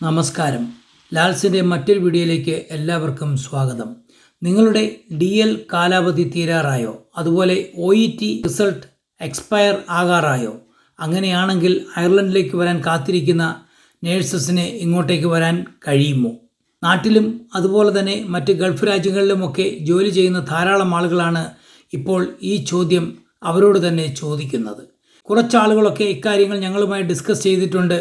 നമസ്കാരം. ലാൽസിൻ്റെ മറ്റൊരു വീഡിയോയിലേക്ക് എല്ലാവർക്കും സ്വാഗതം. നിങ്ങളുടെ DL കാലാവധി തീരാറായോ? അതുപോലെ OET റിസൾട്ട് എക്സ്പയർ ആകാറായോ? അങ്ങനെയാണെങ്കിൽ അയർലൻഡിലേക്ക് വരാൻ കാത്തിരിക്കുന്ന നേഴ്സസിന് ഇങ്ങോട്ടേക്ക് വരാൻ കഴിയുമോ? നാട്ടിലും അതുപോലെ തന്നെ മറ്റ് ഗൾഫ് രാജ്യങ്ങളിലുമൊക്കെ ജോലി ചെയ്യുന്ന ധാരാളം ആളുകളാണ് ഇപ്പോൾ ഈ ചോദ്യം അവരോട് തന്നെ ചോദിക്കുന്നത്. കുറച്ചാളുകളൊക്കെ ഇക്കാര്യങ്ങൾ ഞങ്ങളുമായി ഡിസ്കസ് ചെയ്തിട്ടുണ്ട്.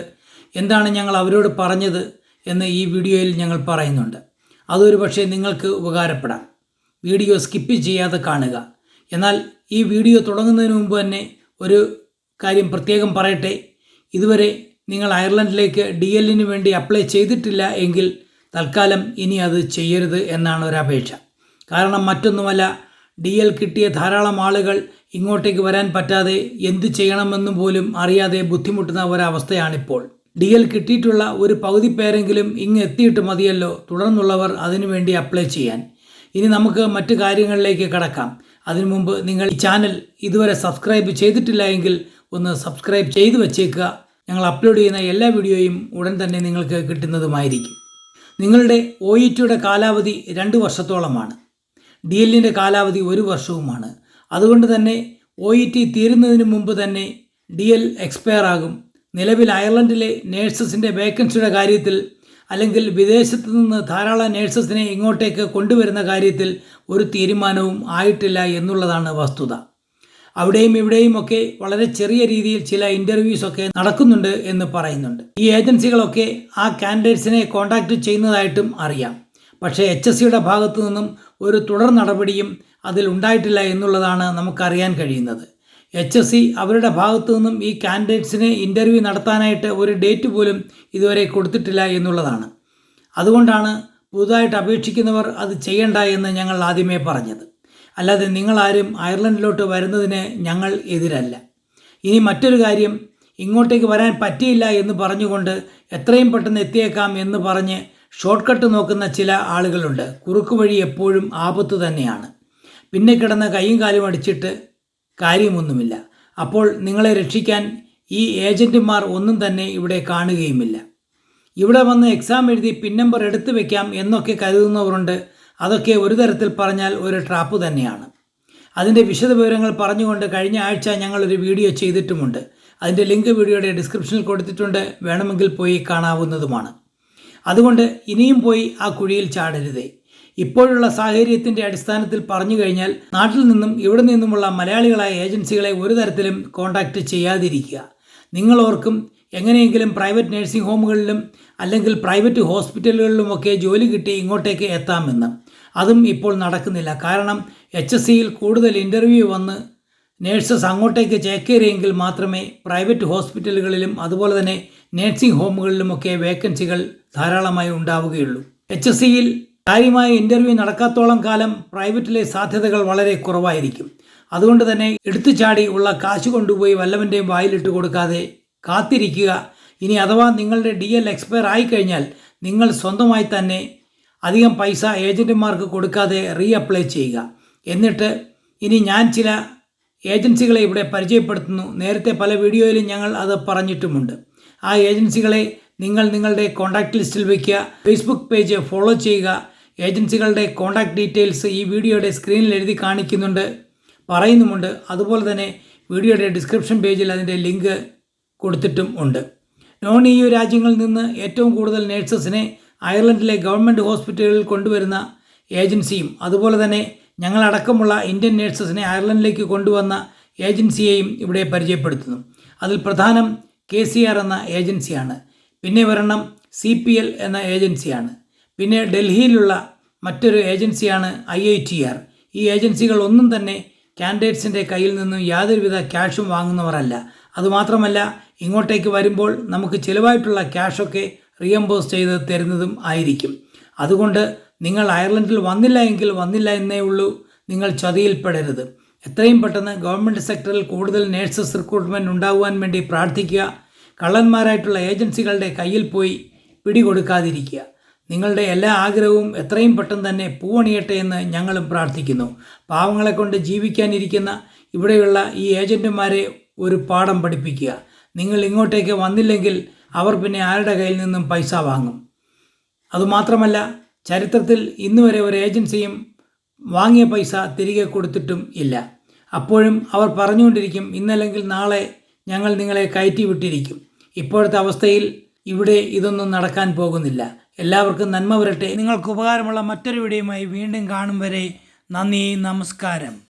എന്താണ് ഞങ്ങൾ അവരോട് പറഞ്ഞത് എന്ന് ഈ വീഡിയോയിൽ ഞങ്ങൾ പറയുന്നുണ്ട്. അതൊരു പക്ഷേ നിങ്ങൾക്ക് ഉപകാരപ്പെടാം. വീഡിയോ സ്കിപ്പ് ചെയ്യാതെ കാണുക. എന്നാൽ ഈ വീഡിയോ തുടങ്ങുന്നതിന് മുമ്പ് തന്നെ ഒരു കാര്യം പ്രത്യേകം പറയട്ടെ. ഇതുവരെ നിങ്ങൾ അയർലൻഡിലേക്ക് DLന് വേണ്ടി അപ്ലൈ ചെയ്തിട്ടില്ല എങ്കിൽ തൽക്കാലം ഇനി അത് ചെയ്യരുത് എന്നാണ് ഒരപേക്ഷ. കാരണം മറ്റൊന്നുമല്ല, DL കിട്ടിയ ധാരാളം ആളുകൾ ഇങ്ങോട്ടേക്ക് വരാൻ പറ്റാതെ എന്ത് ചെയ്യണമെന്ന് പോലും അറിയാതെ ബുദ്ധിമുട്ടുന്ന ഒരവസ്ഥയാണിപ്പോൾ. DL കിട്ടിയിട്ടുള്ള ഒരു പകുതി പേരെങ്കിലും ഇങ്ങ് എത്തിയിട്ട് മതിയല്ലോ തുടർന്നുള്ളവർ അതിനുവേണ്ടി അപ്ലൈ ചെയ്യാൻ. ഇനി നമുക്ക് മറ്റു കാര്യങ്ങളിലേക്ക് കടക്കാം. അതിനു മുമ്പ് നിങ്ങൾ ഈ ചാനൽ ഇതുവരെ സബ്സ്ക്രൈബ് ചെയ്തിട്ടില്ല എങ്കിൽ ഒന്ന് സബ്സ്ക്രൈബ് ചെയ്തു വച്ചേക്കുക. ഞങ്ങൾ അപ്ലോഡ് ചെയ്യുന്ന എല്ലാ വീഡിയോയും ഉടൻ തന്നെ നിങ്ങൾക്ക് കിട്ടുന്നതുമായിരിക്കും. നിങ്ങളുടെ OETയുടെ കാലാവധി 2 വർഷത്തോളമാണ്. DLൻ്റെ കാലാവധി 1 വർഷവുമാണ്. അതുകൊണ്ട് തന്നെ OET തീരുന്നതിന് മുമ്പ് തന്നെ DL എക്സ്പയർ ആകും. നിലവിൽ അയർലൻഡിലെ നേഴ്സസിൻ്റെ വേക്കൻസിയുടെ കാര്യത്തിൽ അല്ലെങ്കിൽ വിദേശത്ത് നിന്ന് ധാരാളം നേഴ്സസിനെ ഇങ്ങോട്ടേക്ക് കൊണ്ടുവരുന്ന കാര്യത്തിൽ ഒരു തീരുമാനവും ആയിട്ടില്ല എന്നുള്ളതാണ് വസ്തുത. അവിടെയും ഇവിടെയും ഒക്കെ വളരെ ചെറിയ രീതിയിൽ ചില ഇൻ്റർവ്യൂസൊക്കെ നടക്കുന്നുണ്ട് എന്ന് പറയുന്നുണ്ട്. ഈ ഏജൻസികളൊക്കെ ആ കാൻഡിഡേറ്റ്സിനെ കോൺടാക്റ്റ് ചെയ്യുന്നതായിട്ടും അറിയാം. പക്ഷേ HSCയുടെ ഭാഗത്തു നിന്നും ഒരു തുടർ നടപടിയും അതിൽ ഉണ്ടായിട്ടില്ല എന്നുള്ളതാണ് നമുക്കറിയാൻ കഴിയുന്നത്. HSC അവരുടെ ഭാഗത്തു നിന്നും ഈ കാൻഡിഡേറ്റ്സിനെ ഇൻ്റർവ്യൂ നടത്താനായിട്ട് ഒരു ഡേറ്റ് പോലും ഇതുവരെ കൊടുത്തിട്ടില്ല എന്നുള്ളതാണ്. അതുകൊണ്ടാണ് പുതുതായിട്ട് അപേക്ഷിക്കുന്നവർ അത് ചെയ്യണ്ട എന്ന് ഞങ്ങൾ ആദ്യമേ പറഞ്ഞത്. അല്ലാതെ നിങ്ങളാരും അയർലൻഡിലോട്ട് വരുന്നതിന് ഞങ്ങൾ എതിരല്ല. ഇനി മറ്റൊരു കാര്യം, ഇങ്ങോട്ടേക്ക് വരാൻ പറ്റിയില്ല എന്ന് പറഞ്ഞുകൊണ്ട് എത്രയും പെട്ടെന്ന് എത്തിയേക്കാം എന്ന് പറഞ്ഞ് ഷോർട്ട് കട്ട് നോക്കുന്ന ചില ആളുകളുണ്ട്. കുറുക്ക് വഴി എപ്പോഴും ആപത്ത് തന്നെയാണ്. പിന്നെ കിടന്ന് കൈയും കാലും അടിച്ചിട്ട് കാര്യമൊന്നുമില്ല. അപ്പോൾ നിങ്ങളെ രക്ഷിക്കാൻ ഈ ഏജൻറ്റുമാർ ഒന്നും തന്നെ ഇവിടെ കാണുകയുമില്ല. ഇവിടെ വന്ന് എക്സാം എഴുതി പിൻ നമ്പർ എടുത്തു വയ്ക്കാം എന്നൊക്കെ കരുതുന്നവരുണ്ട്. അതൊക്കെ ഒരു തരത്തിൽ പറഞ്ഞാൽ ഒരു ട്രാപ്പ് തന്നെയാണ്. അതിൻ്റെ വിശദവിവരങ്ങൾ പറഞ്ഞുകൊണ്ട് കഴിഞ്ഞ ആഴ്ച ഞങ്ങളൊരു വീഡിയോ ചെയ്തിട്ടുമുണ്ട്. അതിൻ്റെ ലിങ്ക് വീഡിയോയുടെ ഡിസ്ക്രിപ്ഷനിൽ കൊടുത്തിട്ടുണ്ട്. വേണമെങ്കിൽ പോയി കാണാവുന്നതുമാണ്. അതുകൊണ്ട് ഇനിയും പോയി ആ കുഴിയിൽ ചാടരുതേ. ഇപ്പോഴുള്ള സാഹചര്യത്തിൻ്റെ അടിസ്ഥാനത്തിൽ പറഞ്ഞു കഴിഞ്ഞാൽ നാട്ടിൽ നിന്നും ഇവിടെ നിന്നുമുള്ള മലയാളികളായ ഏജൻസികളെ ഒരു തരത്തിലും കോൺടാക്റ്റ് ചെയ്യാതിരിക്കുക. നിങ്ങളോർക്കും എങ്ങനെയെങ്കിലും പ്രൈവറ്റ് നഴ്സിംഗ് ഹോമുകളിലും അല്ലെങ്കിൽ പ്രൈവറ്റ് ഹോസ്പിറ്റലുകളിലുമൊക്കെ ജോലി കിട്ടി ഇങ്ങോട്ടേക്ക് എത്താമെന്ന്. അതും ഇപ്പോൾ നടക്കുന്നില്ല. കാരണം HSCയിൽ കൂടുതൽ ഇൻ്റർവ്യൂ വന്ന് നേഴ്സസ് അങ്ങോട്ടേക്ക് ചേക്കേറിയെങ്കിൽ മാത്രമേ പ്രൈവറ്റ് ഹോസ്പിറ്റലുകളിലും അതുപോലെ തന്നെ നഴ്സിംഗ് ഹോമുകളിലുമൊക്കെ വേക്കൻസികൾ ധാരാളമായി ഉണ്ടാവുകയുള്ളൂ. HSCയിൽ കാര്യമായ ഇൻ്റർവ്യൂ നടക്കാത്തോളം കാലം പ്രൈവറ്റിലെ സാധ്യതകൾ വളരെ കുറവായിരിക്കും. അതുകൊണ്ട് തന്നെ എടുത്തുചാടി ഉള്ള കാശ് കൊണ്ടുപോയി വല്ലവൻ്റെയും വായിലിട്ട് കൊടുക്കാതെ കാത്തിരിക്കുക. ഇനി അഥവാ നിങ്ങളുടെ DL എക്സ്പയർ ആയിക്കഴിഞ്ഞാൽ നിങ്ങൾ സ്വന്തമായി തന്നെ അധികം പൈസ ഏജൻറ്റുമാർക്ക് കൊടുക്കാതെ അപ്ലൈ ചെയ്യുക. എന്നിട്ട് ഇനി ഞാൻ ചില ഏജൻസികളെ ഇവിടെ പരിചയപ്പെടുത്തുന്നു. നേരത്തെ പല വീഡിയോയിലും ഞങ്ങൾ അത് പറഞ്ഞിട്ടുമുണ്ട്. ആ ഏജൻസികളെ നിങ്ങൾ നിങ്ങളുടെ കോൺടാക്റ്റ് ലിസ്റ്റിൽ വയ്ക്കുക. ഫേസ്ബുക്ക് പേജ് ഫോളോ ചെയ്യുക. ഏജൻസികളുടെ കോൺടാക്റ്റ് ഡീറ്റെയിൽസ് ഈ വീഡിയോയുടെ സ്ക്രീനിൽ എഴുതി പറയുന്നുമുണ്ട്. അതുപോലെ തന്നെ വീഡിയോയുടെ ഡിസ്ക്രിപ്ഷൻ പേജിൽ അതിൻ്റെ ലിങ്ക് കൊടുത്തിട്ടും ഉണ്ട്. നോൺ EU രാജ്യങ്ങളിൽ നിന്ന് ഏറ്റവും കൂടുതൽ നേഴ്സസിനെ അയർലൻഡിലെ ഗവൺമെൻറ് ഹോസ്പിറ്റലുകളിൽ കൊണ്ടുവരുന്ന ഏജൻസിയും അതുപോലെ തന്നെ ഞങ്ങളടക്കമുള്ള ഇന്ത്യൻ നേഴ്സസിനെ അയർലൻഡിലേക്ക് കൊണ്ടുവന്ന ഏജൻസിയെയും ഇവിടെ പരിചയപ്പെടുത്തുന്നു. അതിൽ പ്രധാനം KCR എന്ന ഏജൻസിയാണ്. പിന്നെ ഒരെണ്ണം CPL എന്ന ഏജൻസിയാണ്. പിന്നെ ഡൽഹിയിലുള്ള മറ്റൊരു ഏജൻസിയാണ് IITR. ഈ ഏജൻസികൾ ഒന്നും തന്നെ കാൻഡിഡേറ്റ്സിൻ്റെ കയ്യിൽ നിന്നും യാതൊരുവിധ ക്യാഷും വാങ്ങുന്നവരല്ല. അതുമാത്രമല്ല, ഇങ്ങോട്ടേക്ക് വരുമ്പോൾ നമുക്ക് ചിലവായിട്ടുള്ള ക്യാഷൊക്കെ റീഎംബേഴ്സ് ചെയ്ത് തരുന്നതും ആയിരിക്കും. അതുകൊണ്ട് നിങ്ങൾ അയർലൻഡിൽ വന്നില്ല എങ്കിൽ വന്നില്ല എന്നേ ഉള്ളൂ. നിങ്ങൾ ചതിയിൽപ്പെടരുത്. എത്രയും പെട്ടെന്ന് ഗവൺമെൻറ് സെക്ടറിൽ കൂടുതൽ നേഴ്സസ് റിക്രൂട്ട്മെൻറ്റ് ഉണ്ടാകുവാൻ വേണ്ടി പ്രാർത്ഥിക്കുക. കള്ളന്മാരായിട്ടുള്ള ഏജൻസികളുടെ കയ്യിൽ പോയി പിടികൊടുക്കാതിരിക്കുക. നിങ്ങളുടെ എല്ലാ ആഗ്രഹവും എത്രയും പെട്ടെന്ന് തന്നെ പൂവണിയട്ടെ എന്ന് ഞങ്ങളും പ്രാർത്ഥിക്കുന്നു. പാവങ്ങളെ കൊണ്ട് ജീവിക്കാനിരിക്കുന്ന ഇവിടെയുള്ള ഈ ഏജൻറ്റുമാരെ ഒരു പാഠം പഠിപ്പിക്കുക. നിങ്ങൾ ഇങ്ങോട്ടേക്ക് വന്നില്ലെങ്കിൽ അവർ പിന്നെ ആരുടെ കയ്യിൽ നിന്നും പൈസ വാങ്ങും? അതുമാത്രമല്ല, ചരിത്രത്തിൽ ഇന്നുവരെ ഒരു ഏജൻസിയും വാങ്ങിയ പൈസ തിരികെ കൊടുത്തിട്ടും ഇല്ല. അപ്പോഴും അവർ പറഞ്ഞുകൊണ്ടിരിക്കും, ഇന്നല്ലെങ്കിൽ നാളെ ഞങ്ങൾ നിങ്ങളെ കയറ്റി വിട്ടിരിക്കും. ഇപ്പോഴത്തെ അവസ്ഥയിൽ ഇവിടെ ഇതൊന്നും നടക്കാൻ പോകുന്നില്ല. എല്ലാവർക്കും നന്മ വരട്ടെ. നിങ്ങൾക്ക് ഉപകാരമുള്ള മറ്റൊരു വീഡിയോയുമായി വീണ്ടും കാണും വരെ നന്ദി, നമസ്കാരം.